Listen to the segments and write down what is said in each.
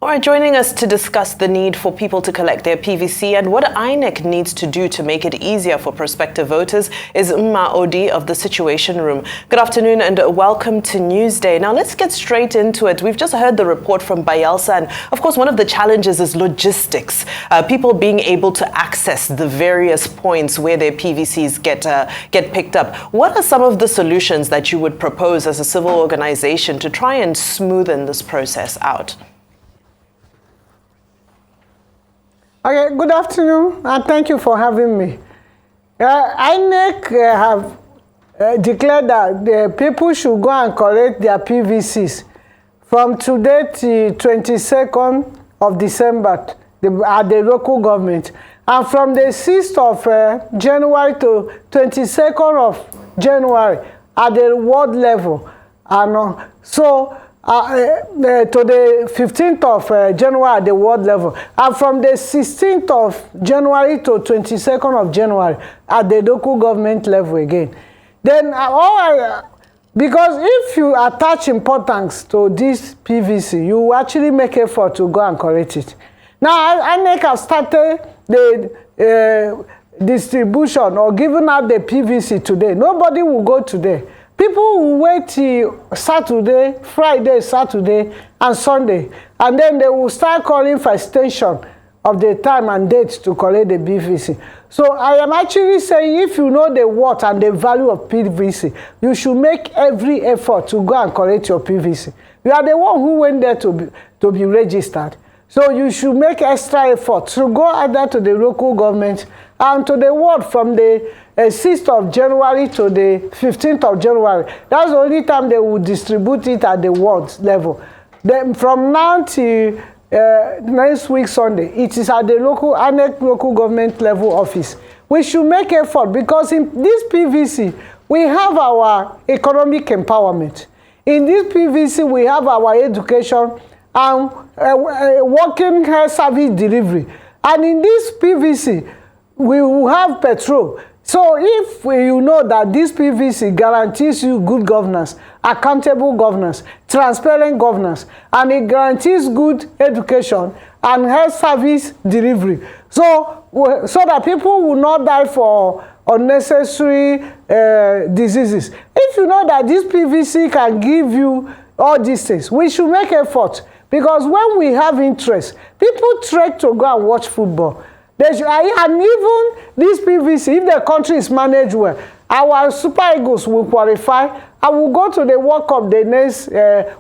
All right, joining us to discuss the need for people to collect their PVC and what INEC needs to do to make it easier for prospective voters is Mma Odi of the Situation Room. Good afternoon and welcome to Newsday. Now let's get straight into it. We've just heard the report from Bayelsa, and of course one of the challenges is logistics. People being able to access the various points where their PVCs get picked up. What are some of the solutions that you would propose as a civil organization to try and smoothen this process out? Okay, good afternoon, and thank you for having me. INEC have declared that the people should go and collect their PVCs from today to 22nd of December at the local government, and from the 6th of January to 22nd of January at the ward level, and to the 15th of January at the ward level, and from the 16th of January to 22nd of January at the local government level again. Then, because if you attach importance to this PVC, you actually make effort to go and collect it. Now, INEC have started the distribution or giving out the PVC today. Nobody will go today. People will wait till Saturday, Friday, Saturday, and Sunday, and then they will start calling for extension of the time and date to collect the PVC. So I am actually saying, if you know the worth and the value of PVC, you should make every effort to go and collect your PVC. You are the one who went there to be registered. So you should make extra effort to go either to the local government and to the ward from the 6th of January to the 15th of January. That's the only time they will distribute it at the ward level. Then from now to next week Sunday, it is at the INEC local government level office. We should make effort, because in this PVC, we have our economic empowerment. In this PVC, we have our education and working health service delivery. And in this PVC, we will have petrol. So if you know that this PVC guarantees you good governance, accountable governance, transparent governance, and it guarantees good education and health service delivery, so that people will not die for unnecessary diseases. If you know that this PVC can give you all these things, we should make effort, because when we have interest, people trek to go and watch football. And even this PVC, if the country is managed well, our Super Eagles will qualify and will go to the World Cup the next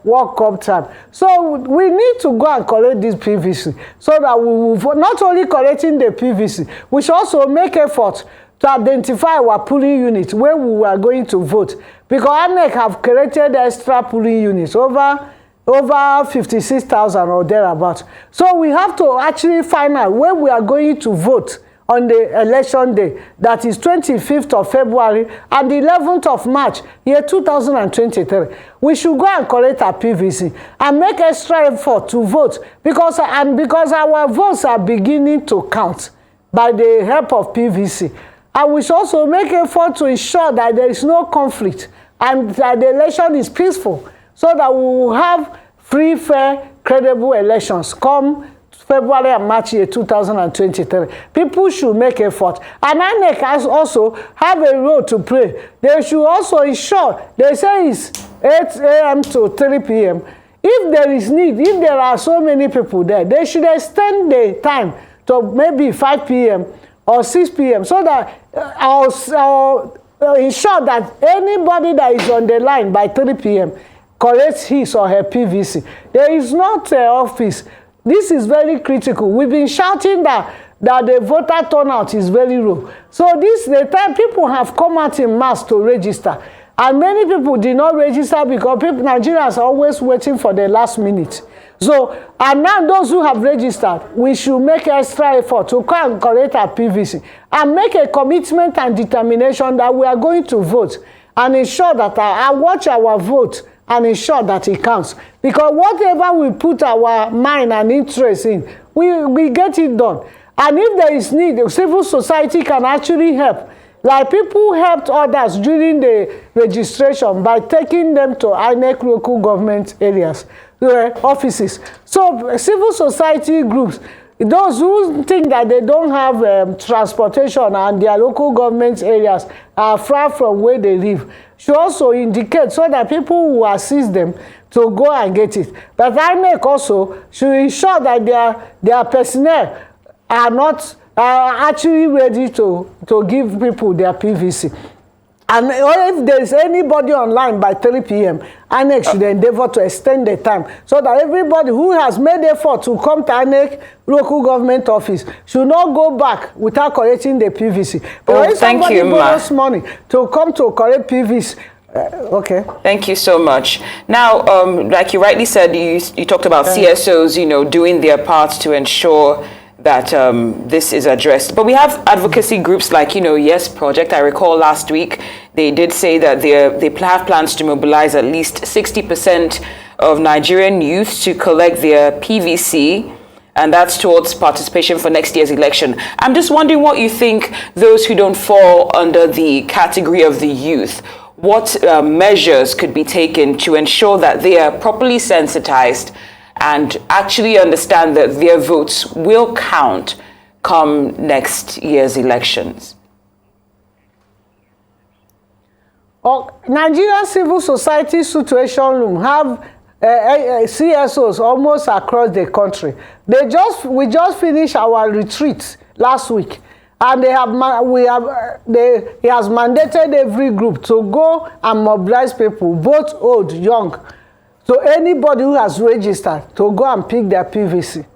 World Cup time. So we need to go and collect this PVC, so that we will not only collecting the PVC, we should also make effort to identify our polling units where we are going to vote, because INEC have created extra polling units over 56,000 or thereabouts. So we have to actually find out where we are going to vote on the election day, that is 25th of February and the 11th of March, year 2023. We should go and collect our PVC and make extra effort to vote, because our votes are beginning to count by the help of PVC. And we should also make effort to ensure that there is no conflict and that the election is peaceful, so that we will have free, fair, credible elections come February and March year 2023. People should make effort. And INEC has also have a role to play. They should also ensure, they say it's 8 a.m. to 3 p.m. If there is need, if there are so many people there, they should extend the time to maybe 5 p.m. or 6 p.m. so that ensure that anybody that is on the line by 3 p.m. collects his or her PVC. There is not an office. This is very critical. We've been shouting that the voter turnout is very low. So the time people have come out in mass to register, and many people did not register because Nigerians are always waiting for the last minute. So, and now those who have registered, we should make extra effort to come and collect our PVC and make a commitment and determination that we are going to vote, and ensure that I watch our vote and ensure that it counts. Because whatever we put our mind and interest in, we get it done. And if there is need, the civil society can actually help. Like people helped others during the registration by taking them to INEC local government areas. offices. So civil society groups, those who think that they don't have transportation and their local government areas are far from where they live, should also indicate so that people will assist them to go and get it. But INEC also should ensure that their personnel are not actually ready to give people their PVC. And if there is anybody online by 3 p.m., INEC should endeavor to extend the time so that everybody who has made effort to come to INEC local government office should not go back without collecting the PVC. But if somebody borrows money to come to collect PVC, okay. Thank you so much. Now, like you rightly said, you talked about CSOs, doing their parts to ensure that this is addressed. But we have advocacy groups like, Yes Project. I recall last week they did say that they have plans to mobilize at least 60% of Nigerian youth to collect their PVC, and that's towards participation for next year's election. I'm just wondering what you think those who don't fall under the category of the youth, what measures could be taken to ensure that they are properly sensitized and actually understand that their votes will count come next year's elections? Nigerian civil society situation room have CSOs almost across the country. We just finished our retreat last week, and he has mandated every group to go and mobilize people, both old, young. So anybody who has registered to go and pick their PVC.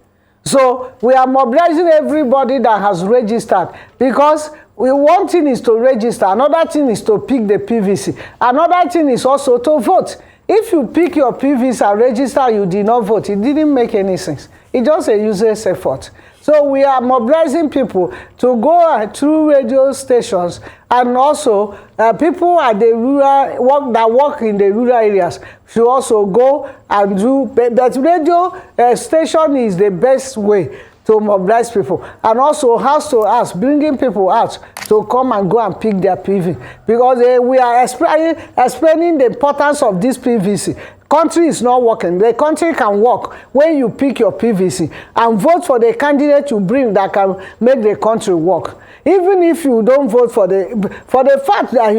So we are mobilizing everybody that has registered, because one thing is to register, another thing is to pick the PVC, another thing is also to vote. If you pick your PVC and register, you did not vote, it didn't make any sense. It's just a useless effort. So we are mobilizing people to go through radio stations, and also people at the rural that work in the rural areas should also go and do. But radio station is the best way to mobilize people, and also house to house, bringing people out to come and go and pick their PVC, because we are explaining the importance of this PVC. Country is not working. The country can work when you pick your PVC and vote for the candidate you bring that can make the country work. Even if you don't vote for the fact that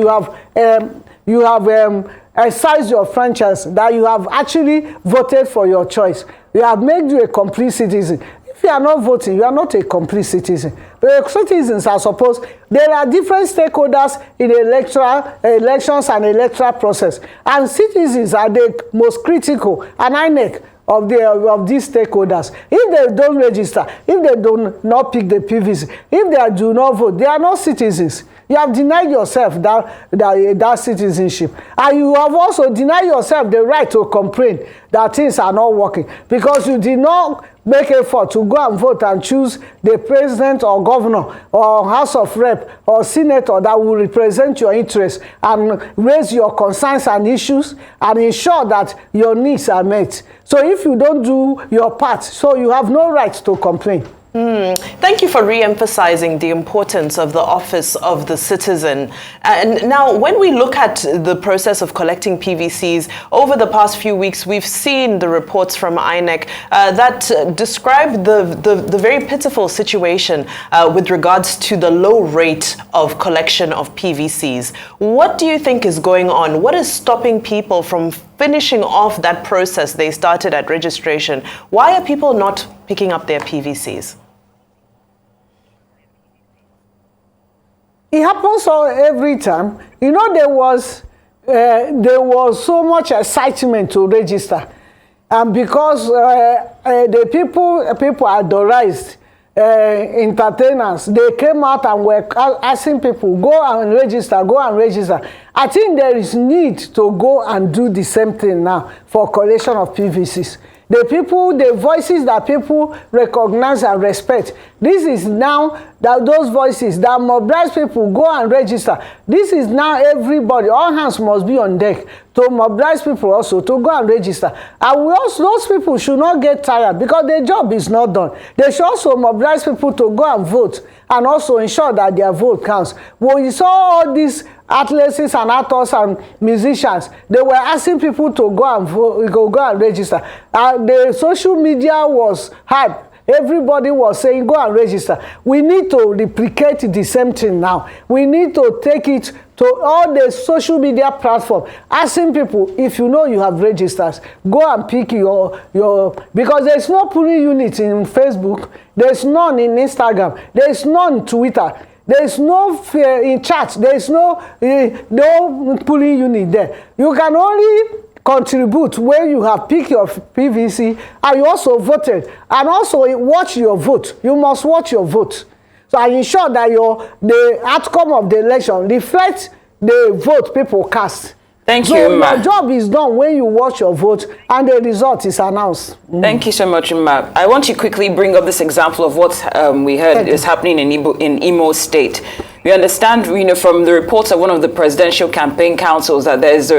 you have exercised your franchise, that you have actually voted for your choice, you have made you a complete citizen. If you are not voting, you are not a complete citizen. But citizens are supposed, there are different stakeholders in elections and electoral process. And citizens are the most critical, and INEC of these stakeholders. If they don't register, if they do not pick the PVC, if they do not vote, they are not citizens. You have denied yourself that citizenship. And you have also denied yourself the right to complain that things are not working, because you did not make effort to go and vote and choose the president or governor or House of Rep or senator that will represent your interests and raise your concerns and issues and ensure that your needs are met. So if you don't do your part, so you have no right to complain. Thank you for re-emphasizing the importance of the office of the citizen. And now, when we look at the process of collecting PVCs, over the past few weeks, we've seen the reports from INEC that describe the very pitiful situation with regards to the low rate of collection of PVCs. What do you think is going on? What is stopping people from finishing off that process they started at registration? Why are people not picking up their PVCs? It happens every time. You know, there was so much excitement to register, and because the people adorized entertainers, they came out and were asking people, go and register, go and register. I think there is need to go and do the same thing now for collection of PVCs. The voices that people recognize and respect This is now that those voices that mobilize people go and register. This is now everybody, all hands must be on deck to mobilize people also to go and register. And we also, those people should not get tired because their job is not done. They should also mobilize people to go and vote and also ensure that their vote counts. When you saw all these athletes and actors and musicians, they were asking people to go and vote, go and register. The social media was hard. Everybody was saying, go and register. We need to replicate the same thing now. We need to take it to all the social media platforms, asking people, if you know you have registers, go and pick your because there's no polling unit in Facebook, there's none in Instagram, there's none in Twitter. There is no in chat. There is no polling unit there. You can only contribute when you have picked your PVC and you also voted, and also watch your vote. You must watch your vote. So I ensure that the outcome of the election reflects the vote people cast. Thank you, so Ma. your job is done when you watch your vote and the result is announced. Thank you so much, Ma. I want to quickly bring up this example of what we heard is happening in Imo State. We understand, from the reports of one of the presidential campaign councils that there's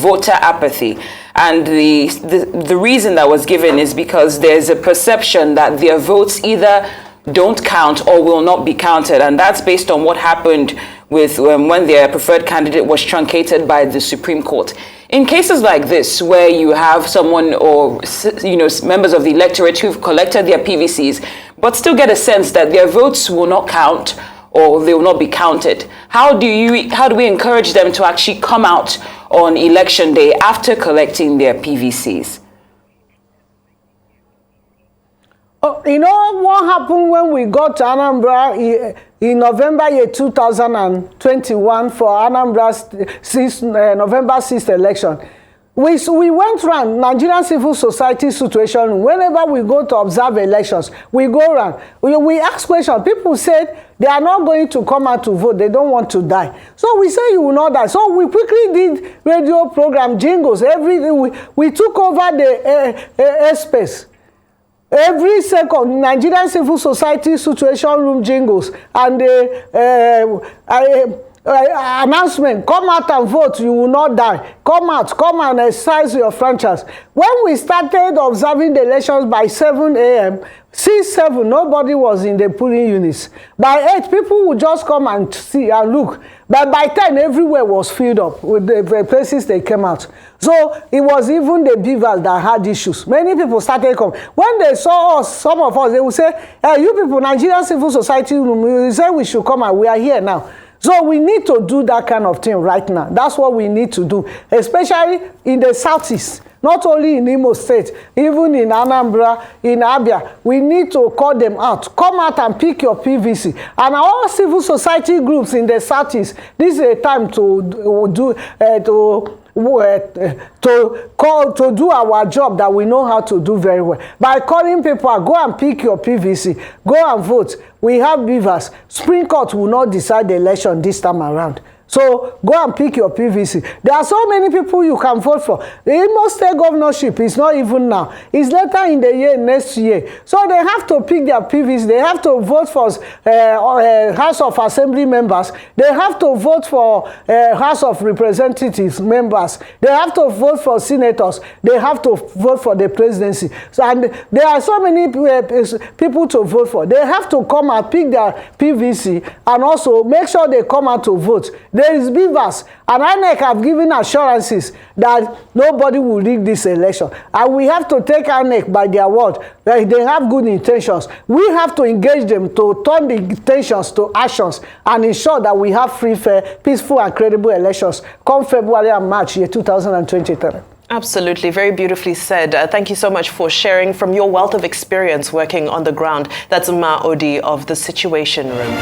voter apathy. And the reason that was given is because there's a perception that their votes either don't count or will not be counted. And that's based on what happened with when their preferred candidate was truncated by the Supreme Court. In cases like this, where you have someone or members of the electorate who've collected their PVCs, but still get a sense that their votes will not count or they will not be counted, how do we encourage them to actually come out on election day after collecting their PVCs? You know what happened when we got to Anambra in November 2021 for Anambra's November 6th election? We went around Nigerian civil society situation. Whenever we go to observe elections, we go around. We ask questions. People said they are not going to come out to vote. They don't want to die. So we say you will not die. So we quickly did radio program, jingles, everything. We took over the airspace. Every second, Nigerian civil society situation room jingles and the announcement, come out and vote, you will not die. Come out, come and exercise your franchise. When we started observing the elections by 7 a.m., 6-7, nobody was in the polling units. By 8, people would just come and see and look. But by 10, everywhere was filled up with the places they came out. So it was even the beavers that had issues. Many people started coming. When they saw us, some of us, they would say, hey, you people, Nigerian civil society, we said we should come and we are here now. So we need to do that kind of thing right now. That's what we need to do, especially in the southeast. Not only in Imo State, even in Anambra, in Abia, we need to call them out. Come out and pick your PVC. And all civil society groups in the southeast, this is a time to do our job that we know how to do very well. By calling people, go and pick your PVC, go and vote. We have beavers. Supreme Court will not decide the election this time around. So go and pick your PVC. There are so many people you can vote for. The Imo State governorship is not even now. It's later in the year, next year. So they have to pick their PVC. They have to vote for House of Assembly members. They have to vote for House of Representatives members. They have to vote for senators. They have to vote for the presidency. So, and there are so many people to vote for. They have to come and pick their PVC and also make sure they come out to vote. There is beavers, and INEC have given assurances that nobody will rig this election. And we have to take INEC by their word. They have good intentions. We have to engage them to turn the intentions to actions and ensure that we have free, fair, peaceful, and credible elections come February and March year 2023. Absolutely. Very beautifully said. Thank you so much for sharing from your wealth of experience working on the ground. That's Ma Odi of the Situation Room.